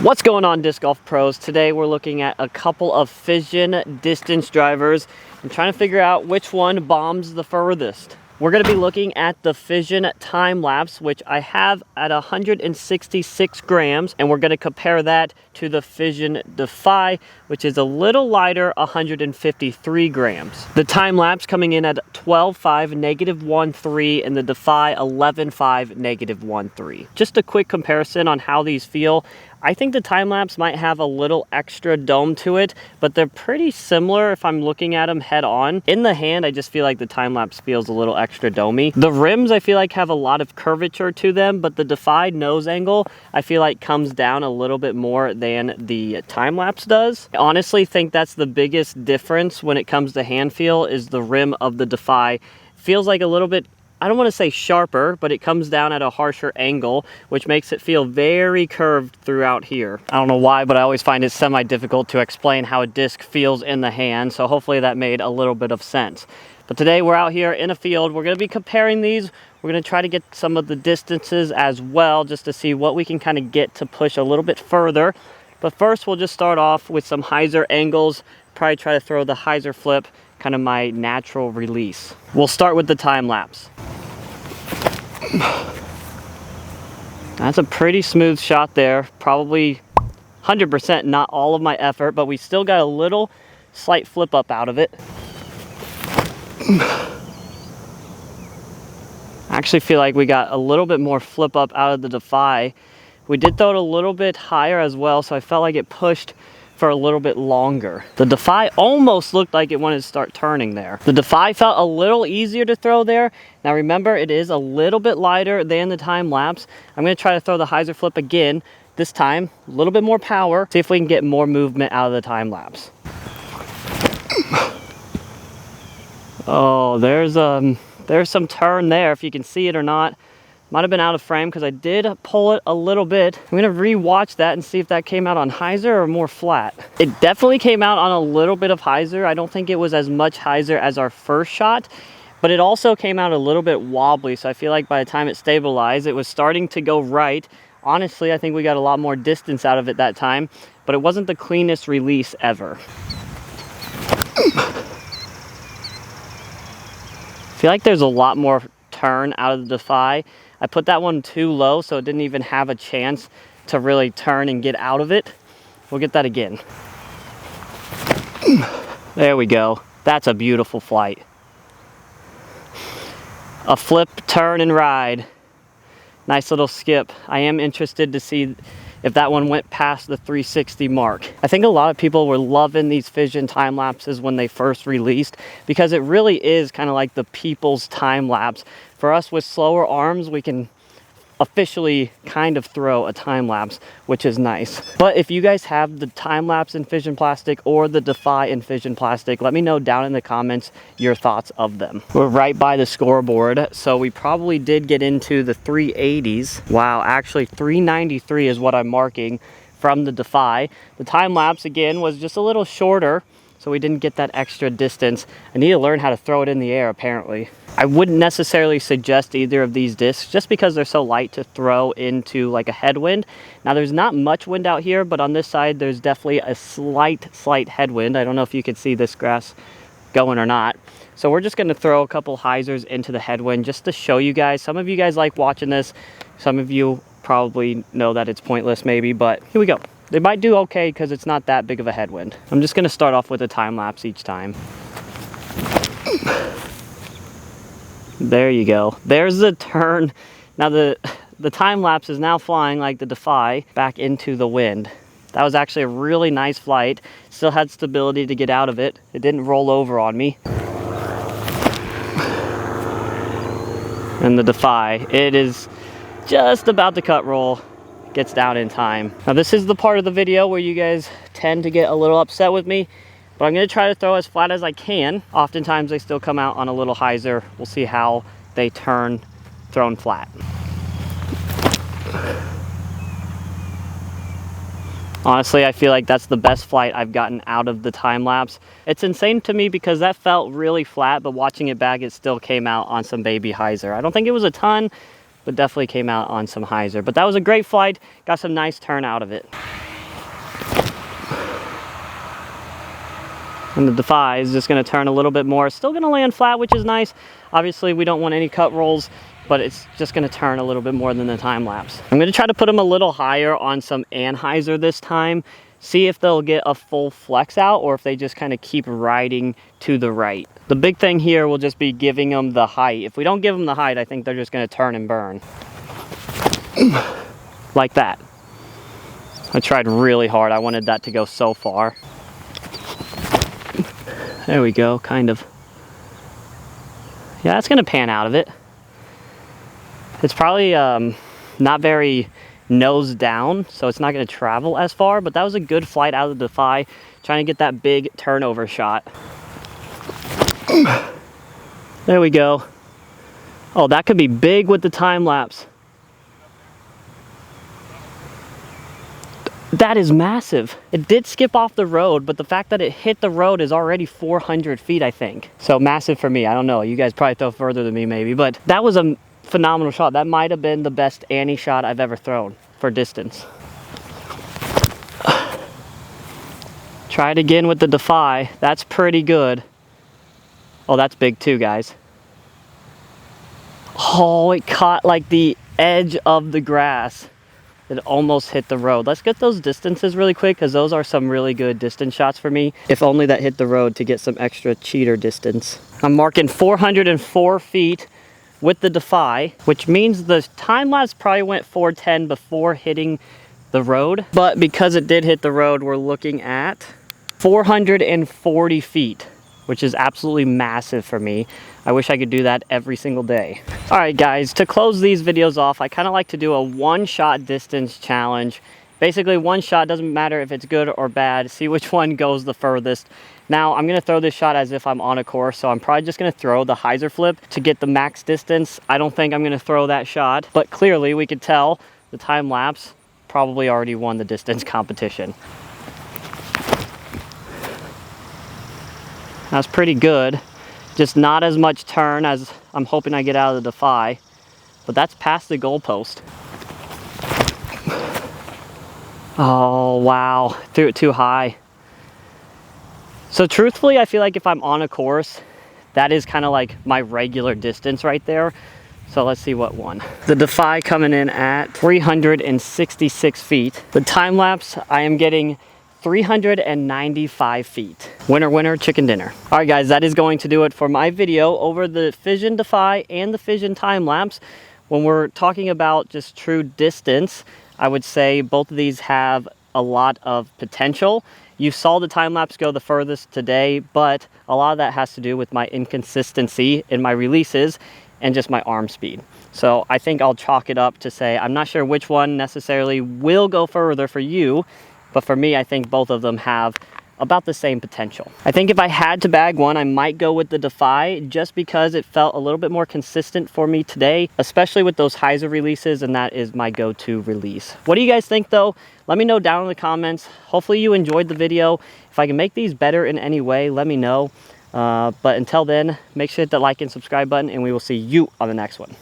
What's going on, disc golf pros? Today we're looking at a couple of fission distance drivers and trying to figure out which one bombs the furthest. We're going to be looking at the fission time lapse, which I have at 166 grams, and we're going to compare that to the fission defy, which is a little lighter, 153 grams. The time lapse coming in at 12.5 -1.3 and the defy 11.5 -1.3. Just a quick comparison on how these feel. I think the time lapse might have a little extra dome to it, but they're pretty similar if I'm looking at them head on. In the hand, I just feel like the time lapse feels a little extra domey. The rims I feel like have a lot of curvature to them, but the defy nose angle I feel like comes down a little bit more than the time lapse does. I honestly think that's the biggest difference when it comes to hand feel, is the rim of the defy feels like a little bit, I don't want to say sharper, but it comes down at a harsher angle, which makes it feel very curved throughout here. I don't know why, but I always find it semi-difficult to explain how a disc feels in the hand, so hopefully that made a little bit of sense. But today we're out here in a field. We're going to be comparing these. We're going to try to get some of the distances as well, just to see what we can kind of get to push a little bit further. But first we'll just start off with some hyzer angles. Probably try to throw the hyzer flip, kind of my natural release. We'll start with the time lapse. That's a pretty smooth shot there. Probably 100% not all of my effort, but we still got a little slight flip up out of it. I actually feel like we got a little bit more flip up out of the defy. We did throw it a little bit higher as well, so I felt like it pushed for a little bit longer. The defy almost looked like it wanted to start turning there. The defy felt a little easier to throw there. Now remember, it is a little bit lighter than the time lapse. I'm going to try to throw the hyzer flip again. This time, a little bit more power. See if we can get more movement out of the time lapse. Oh, there's some turn there, if you can see it or not. Might have been out of frame because I did pull it a little bit. I'm gonna re-watch that and see if that came out on hyzer or more flat. It definitely came out on a little bit of hyzer. I don't think it was as much hyzer as our first shot, but it also came out a little bit wobbly. So I feel like by the time it stabilized, it was starting to go right. Honestly, I think we got a lot more distance out of it that time, but it wasn't the cleanest release ever. I feel like there's a lot more turn out of the defy. I put that one too low, so it didn't even have a chance to really turn and get out of it. We'll get that again. There we go. That's a beautiful flight. A flip, turn, and ride. Nice little skip. I am interested to see if that one went past the 360 mark. I think a lot of people were loving these fission time lapses when they first released, because it really is kind of like the people's time lapse. For us with slower arms, we can officially kind of throw a time lapse, which is nice. But if you guys have the time lapse in fission plastic or the defy in fission plastic, let me know down in the comments your thoughts of them. We're right by the scoreboard, so we probably did get into the 380s. Wow, actually 393 is what I'm marking from the defy. The time lapse again was just a little shorter, so we didn't get that extra distance. I need to learn how to throw it in the air, apparently. I wouldn't necessarily suggest either of these discs just because they're so light to throw into like a headwind. Now there's not much wind out here, but on this side there's definitely a slight headwind. I don't know if you can see this grass going or not. So we're just gonna throw a couple hyzers into the headwind just to show you guys. Some of you guys like watching this. Some of you probably know that it's pointless maybe, but here we go. They might do okay because it's not that big of a headwind. I'm just gonna start off with a time lapse each time. There you go. There's the turn. Now the time lapse is now flying like the defy back into the wind. That was actually a really nice flight. Still had stability to get out of it. It didn't roll over on me. And the defy, it is just about to cut roll. Gets down in time. Now this is the part of the video where you guys tend to get a little upset with me, but I'm going to try to throw as flat as I can. Oftentimes they still come out on a little hyzer. We'll see how they turn thrown flat. Honestly, I feel like that's the best flight I've gotten out of the time lapse. It's insane to me because that felt really flat, but watching it back, it still came out on some baby hyzer. I don't think it was a ton, but definitely came out on some hyzer. But that was a great flight. Got some nice turn out of it. And the Defy is just going to turn a little bit more. Still going to land flat, which is nice. Obviously, we don't want any cut rolls, but it's just going to turn a little bit more than the time lapse. I'm going to try to put them a little higher on some anhyzer this time. See if they'll get a full flex out or if they just kind of keep riding to the right. The big thing here will just be giving them the height. If we don't give them the height, I think they're just going to turn and burn. Like that. I tried really hard. I wanted that to go so far. There we go, kind of. Yeah, that's gonna pan out of it. It's probably not very nose down, so it's not gonna travel as far, but that was a good flight out of the Defy, trying to get that big turnover shot. There we go. Oh, that could be big with the time lapse. That is massive. It did skip off the road, but the fact that it hit the road is already 400 feet, I think. So massive for me. I don't know. You guys probably throw further than me maybe, but that was a phenomenal shot. That might have been the best Annie shot I've ever thrown for distance. Try it again with the Defy. That's pretty good. Oh, that's big too, guys. Oh, it caught like the edge of the grass. It almost hit the road. Let's get those distances really quick because those are some really good distance shots for me. If only that hit the road to get some extra cheater distance. I'm marking 404 feet with the Defy, which means the time lapse probably went 410 before hitting the road. But because it did hit the road, we're looking at 440 feet, which is absolutely massive for me. I wish I could do that every single day. All right, guys, to close these videos off, I kind of like to do a one-shot distance challenge. Basically, one shot, doesn't matter if it's good or bad, see which one goes the furthest. Now, I'm gonna throw this shot as if I'm on a course, so I'm probably just gonna throw the hyzer flip to get the max distance. I don't think I'm gonna throw that shot, but clearly we could tell the time lapse probably already won the distance competition. That's pretty good. Just not as much turn as I'm hoping I get out of the Defy, but that's past the goalpost. Oh, wow, threw it too high. So truthfully, I feel like if I'm on a course, that is kind of like my regular distance right there. So let's see what won. The Defy coming in at 366 feet. The time lapse, I am getting 395 feet. Winner, winner, chicken dinner. All right, guys, that is going to do it for my video over the Fission Defy and the Fission time lapse. When we're talking about just true distance, I would say both of these have a lot of potential. You saw the time lapse go the furthest today, but a lot of that has to do with my inconsistency in my releases and just my arm speed. So I think I'll chalk it up to say I'm not sure which one necessarily will go further for you, but for me, I think both of them have about the same potential. I think if I had to bag one, I might go with the Defy just because it felt a little bit more consistent for me today, especially with those hyzer releases, and that is my go-to release. What do you guys think though? Let me know down in the comments. Hopefully you enjoyed the video. If I can make these better in any way, let me know. But until then, make sure to hit the like and subscribe button, and we will see you on the next one.